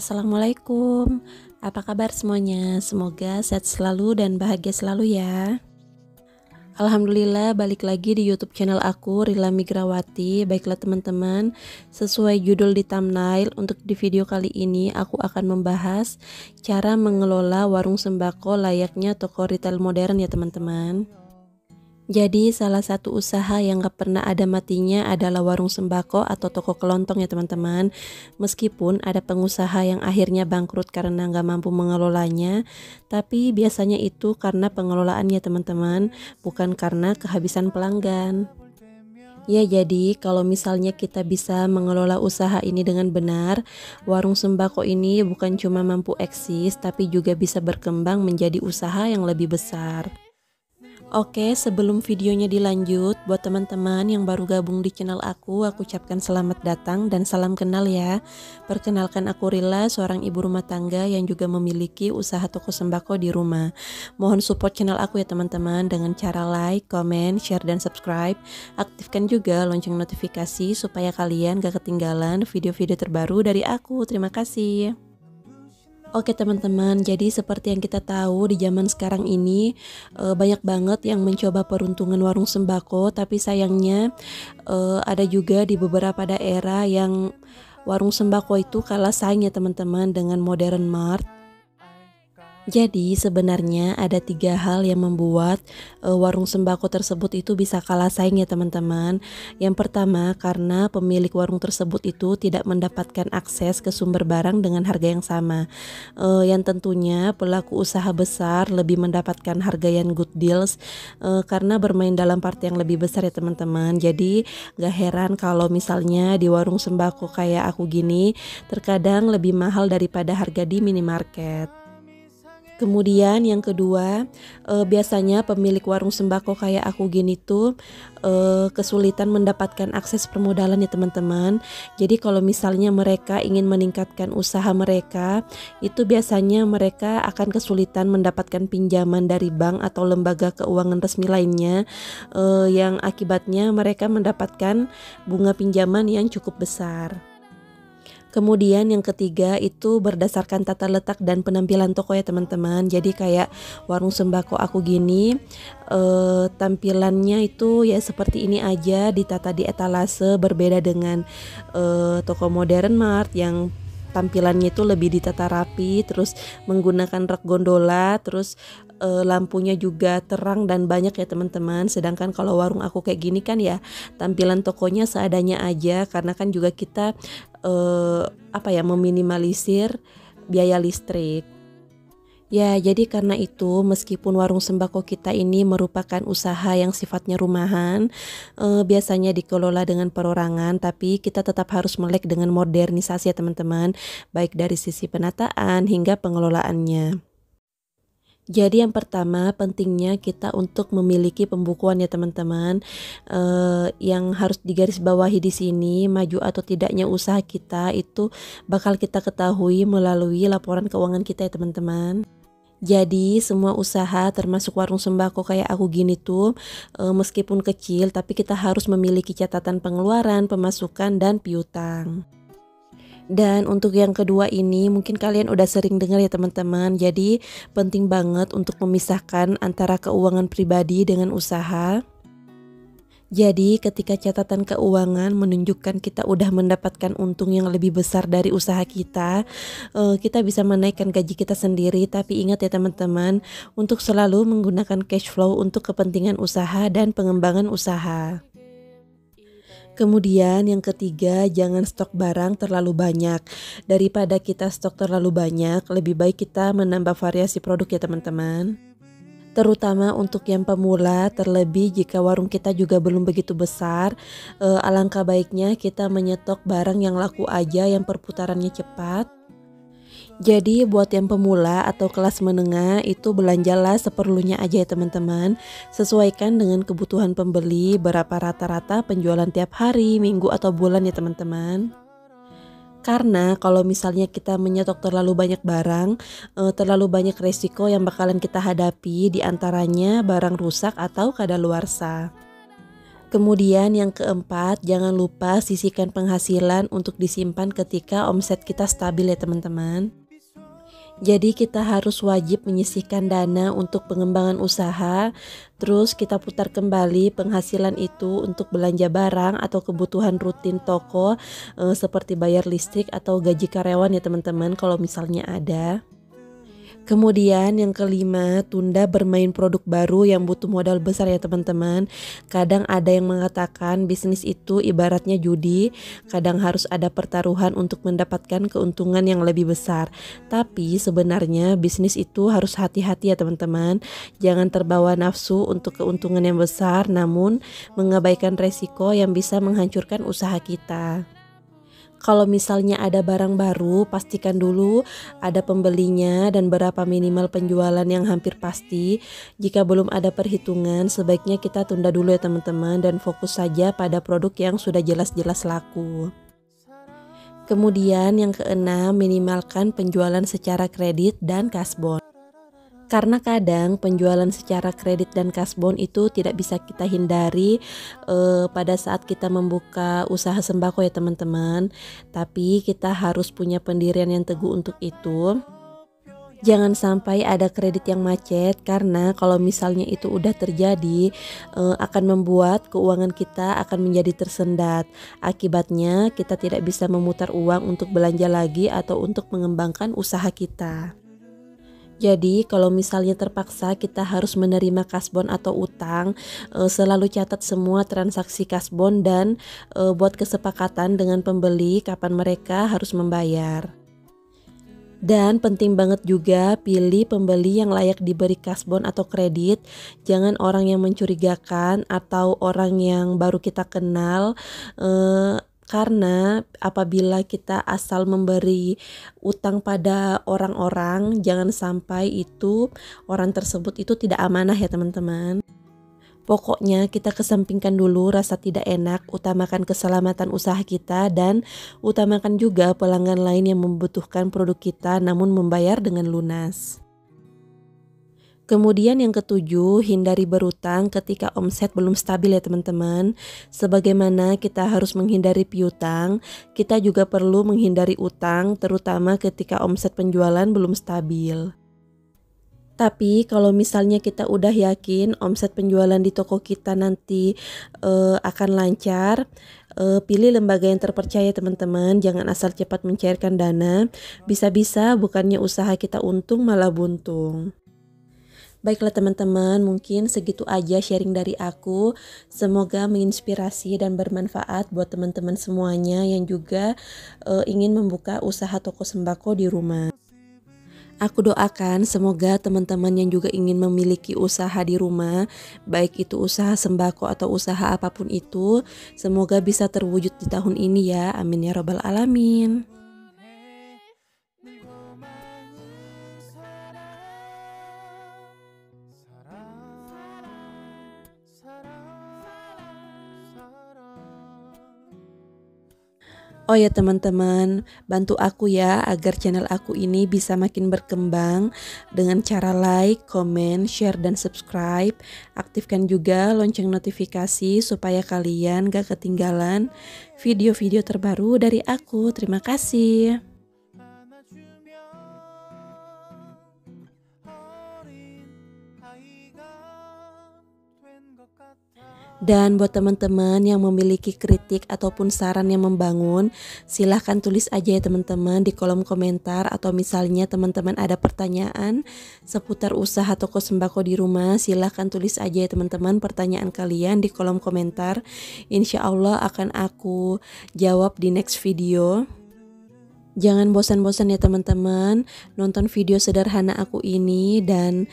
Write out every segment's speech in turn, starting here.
Assalamualaikum, apa kabar semuanya? Semoga sehat selalu dan bahagia selalu ya. Alhamdulillah balik lagi di YouTube channel aku, Rila Migrawati. Baiklah teman-teman, sesuai judul di thumbnail, untuk di video kali ini aku akan membahas cara mengelola warung sembako layaknya toko retail modern ya teman-teman. Jadi salah satu usaha yang gak pernah ada matinya adalah warung sembako atau toko kelontong ya teman-teman. Meskipun ada pengusaha yang akhirnya bangkrut karena gak mampu mengelolanya, tapi biasanya itu karena pengelolaannya teman-teman, bukan karena kehabisan pelanggan. Ya, jadi kalau misalnya kita bisa mengelola usaha ini dengan benar, warung sembako ini bukan cuma mampu eksis, tapi juga bisa berkembang menjadi usaha yang lebih besar. Oke, sebelum videonya dilanjut, buat teman-teman yang baru gabung di channel aku ucapkan selamat datang dan salam kenal ya. Perkenalkan, aku Rila, seorang ibu rumah tangga yang juga memiliki usaha toko sembako di rumah. Mohon support channel aku ya teman-teman dengan cara like, comment, share, dan subscribe. Aktifkan juga lonceng notifikasi supaya kalian gak ketinggalan video-video terbaru dari aku. Terima kasih. Oke teman-teman, jadi seperti yang kita tahu di zaman sekarang ini banyak banget yang mencoba peruntungan warung sembako, tapi sayangnya ada juga di beberapa daerah yang warung sembako itu kalah saing ya teman-teman dengan modern mart. Jadi sebenarnya ada 3 hal yang membuat warung sembako tersebut itu bisa kalah saing ya teman-teman. Yang pertama, karena pemilik warung tersebut itu tidak mendapatkan akses ke sumber barang dengan harga yang sama. Yang tentunya pelaku usaha besar lebih mendapatkan harga yang good deals karena bermain dalam part yang lebih besar ya teman-teman. Jadi gak heran kalau misalnya di warung sembako kayak aku gini terkadang lebih mahal daripada harga di minimarket. Kemudian yang kedua, biasanya pemilik warung sembako kayak aku gini tuh kesulitan mendapatkan akses permodalan ya teman-teman. Jadi kalau misalnya mereka ingin meningkatkan usaha mereka, itu biasanya mereka akan kesulitan mendapatkan pinjaman dari bank atau lembaga keuangan resmi lainnya, yang akibatnya mereka mendapatkan bunga pinjaman yang cukup besar. Kemudian yang ketiga itu berdasarkan tata letak dan penampilan toko ya teman-teman. Jadi kayak warung sembako aku gini, tampilannya itu ya seperti ini aja, ditata di etalase, berbeda dengan toko modern mart yang tampilannya itu lebih ditata rapi, terus menggunakan rak gondola, terus lampunya juga terang dan banyak ya teman-teman. Sedangkan kalau warung aku kayak gini kan ya tampilan tokonya seadanya aja, karena kan juga kita meminimalisir biaya listrik. Ya, jadi karena itu meskipun warung sembako kita ini merupakan usaha yang sifatnya rumahan, biasanya dikelola dengan perorangan, tapi kita tetap harus melek dengan modernisasi ya teman-teman, baik dari sisi penataan hingga pengelolaannya. Jadi yang pertama, pentingnya kita untuk memiliki pembukuan ya teman-teman. Yang harus digarisbawahi di sini, maju atau tidaknya usaha kita itu bakal kita ketahui melalui laporan keuangan kita ya teman-teman. Jadi semua usaha termasuk warung sembako kayak aku gini tuh meskipun kecil, tapi kita harus memiliki catatan pengeluaran, pemasukan, dan piutang. Dan untuk yang kedua ini mungkin kalian udah sering dengar ya teman-teman. Jadi penting banget untuk memisahkan antara keuangan pribadi dengan usaha. Jadi ketika catatan keuangan menunjukkan kita udah mendapatkan untung yang lebih besar dari usaha kita, kita bisa menaikkan gaji kita sendiri. Tapi ingat ya teman-teman, untuk selalu menggunakan cash flow untuk kepentingan usaha dan pengembangan usaha. Kemudian yang ketiga, jangan stok barang terlalu banyak. Daripada kita stok terlalu banyak, lebih baik kita menambah variasi produk ya teman-teman. Terutama untuk yang pemula, terlebih jika warung kita juga belum begitu besar, alangkah baiknya kita menyetok barang yang laku aja, yang perputarannya cepat. Jadi buat yang pemula atau kelas menengah itu belanjalah seperlunya aja ya teman-teman. Sesuaikan dengan kebutuhan pembeli, berapa rata-rata penjualan tiap hari, minggu, atau bulan ya teman-teman. Karena kalau misalnya kita menyetok terlalu banyak barang, terlalu banyak resiko yang bakalan kita hadapi, diantaranya barang rusak atau kadaluarsa. Kemudian yang keempat, jangan lupa sisihkan penghasilan untuk disimpan ketika omset kita stabil ya teman-teman. Jadi kita harus wajib menyisihkan dana untuk pengembangan usaha, terus kita putar kembali penghasilan itu untuk belanja barang atau kebutuhan rutin toko seperti bayar listrik atau gaji karyawan ya teman-teman kalau misalnya ada. Kemudian yang kelima, tunda bermain produk baru yang butuh modal besar ya teman-teman. Kadang ada yang mengatakan bisnis itu ibaratnya judi, kadang harus ada pertaruhan untuk mendapatkan keuntungan yang lebih besar. Tapi sebenarnya bisnis itu harus hati-hati ya teman-teman. Jangan terbawa nafsu untuk keuntungan yang besar, namun mengabaikan resiko yang bisa menghancurkan usaha kita. Kalau misalnya ada barang baru, pastikan dulu ada pembelinya dan berapa minimal penjualan yang hampir pasti. Jika belum ada perhitungan, sebaiknya kita tunda dulu ya teman-teman dan fokus saja pada produk yang sudah jelas-jelas laku. Kemudian yang keenam, minimalkan penjualan secara kredit dan kasbon. Karena kadang penjualan secara kredit dan kasbon itu tidak bisa kita hindari pada saat kita membuka usaha sembako ya teman-teman. Tapi kita harus punya pendirian yang teguh untuk itu. Jangan sampai ada kredit yang macet, karena kalau misalnya itu udah terjadi akan membuat keuangan kita akan menjadi tersendat. Akibatnya kita tidak bisa memutar uang untuk belanja lagi atau untuk mengembangkan usaha kita. Jadi kalau misalnya terpaksa kita harus menerima kasbon atau utang, selalu catat semua transaksi kasbon dan buat kesepakatan dengan pembeli kapan mereka harus membayar. Dan penting banget juga pilih pembeli yang layak diberi kasbon atau kredit. Jangan orang yang mencurigakan atau orang yang baru kita kenal. Karena apabila kita asal memberi utang pada orang-orang, jangan sampai itu orang tersebut itu tidak amanah ya teman-teman. Pokoknya kita kesampingkan dulu rasa tidak enak, utamakan keselamatan usaha kita dan utamakan juga pelanggan lain yang membutuhkan produk kita namun membayar dengan lunas. Kemudian yang ketujuh, hindari berutang ketika omset belum stabil ya teman-teman. Sebagaimana kita harus menghindari piutang, kita juga perlu menghindari utang terutama ketika omset penjualan belum stabil. Tapi kalau misalnya kita udah yakin omset penjualan di toko kita nanti akan lancar, pilih lembaga yang terpercaya teman-teman. Jangan asal cepat mencairkan dana, bisa-bisa bukannya usaha kita untung malah buntung. Baiklah teman-teman, mungkin segitu aja sharing dari aku. Semoga menginspirasi dan bermanfaat buat teman-teman semuanya yang juga ingin membuka usaha toko sembako di rumah. Aku doakan semoga teman-teman yang juga ingin memiliki usaha di rumah, baik itu usaha sembako atau usaha apapun itu, semoga bisa terwujud di tahun ini ya. Amin ya robbal alamin. Oh ya teman-teman, bantu aku ya agar channel aku ini bisa makin berkembang dengan cara like, comment, share, dan subscribe. Aktifkan juga lonceng notifikasi supaya kalian gak ketinggalan video-video terbaru dari aku. Terima kasih. Dan buat teman-teman yang memiliki kritik ataupun saran yang membangun, silahkan tulis aja ya teman-teman di kolom komentar. Atau misalnya teman-teman ada pertanyaan seputar usaha toko sembako di rumah, silahkan tulis aja ya teman-teman pertanyaan kalian di kolom komentar. Insya Allah akan aku jawab di next video. Jangan bosan-bosan ya teman-teman nonton video sederhana aku ini, dan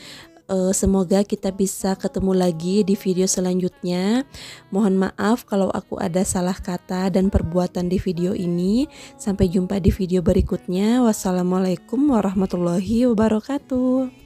semoga kita bisa ketemu lagi di video selanjutnya. Mohon maaf kalau aku ada salah kata dan perbuatan di video ini. Sampai jumpa di video berikutnya. Wassalamualaikum warahmatullahi wabarakatuh.